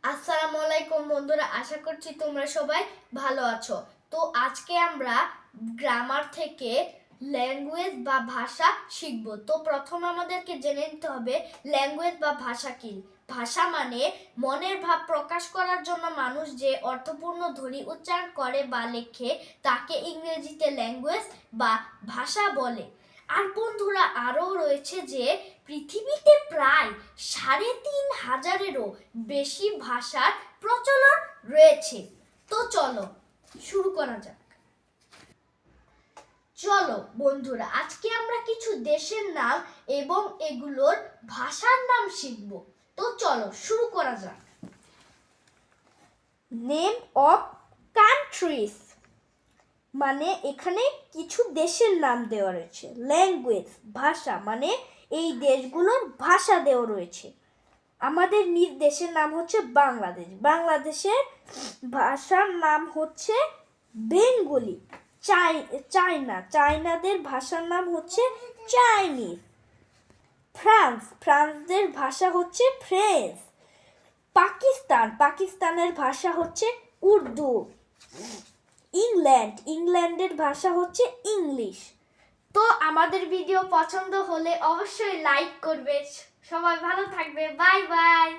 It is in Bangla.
আসসালামু আলাইকুম বন্ধুরা, আশা করছি তোমরা সবাই ভালো আছো। তো আজকে আমরা গ্রামার থেকে ল্যাঙ্গুয়েজ বা ভাষা শিখব। তো প্রথমে আমাদেরকে জেনে নিতে হবে ল্যাঙ্গুয়েজ বা ভাষা কি। ভাষা মানে মনের ভাব প্রকাশ করার জন্য মানুষ যে অর্থপূর্ণ ধ্বনি উচ্চারণ করে বা লেখে তাকে ইংরেজিতে ল্যাঙ্গুয়েজ বা ভাষা বলে। আর বন্ধুরা আরও রয়েছে যে পৃথিবীতে প্রায় ৩,৫০০-এরও বেশি ভাষার প্রচলন রয়েছে। তো চলো শুরু করা যাক। চলো বন্ধুরা, আজকে আমরা কিছু দেশের নাম এবং এগুলোর ভাষার নাম শিখব। তো চলো শুরু করা যাক। নেম অফ কান্ট্রিজ মানে এখানে কিছু দেশের নাম দেওয়া রয়েছে। ল্যাঙ্গুয়েজ ভাষা মানে এই দেশগুলোর ভাষা দেওয়া রয়েছে। আমাদের নিজ দেশের নাম হচ্ছে বাংলাদেশ। বাংলাদেশের ভাষার নাম হচ্ছে বেঙ্গলি। চায়নাদের ভাষার নাম হচ্ছে চাইনিজ। ফ্রান্সদের ভাষা হচ্ছে ফ্রেঞ্চ। পাকিস্তানের ভাষা হচ্ছে উর্দু। ইংল্যান্ডের ভাষা হচ্ছে ইংলিশ। তো আমাদের ভিডিও পছন্দ হলে অবশ্যই লাইক করবে। সবাই ভালো থাকবে। Bye bye.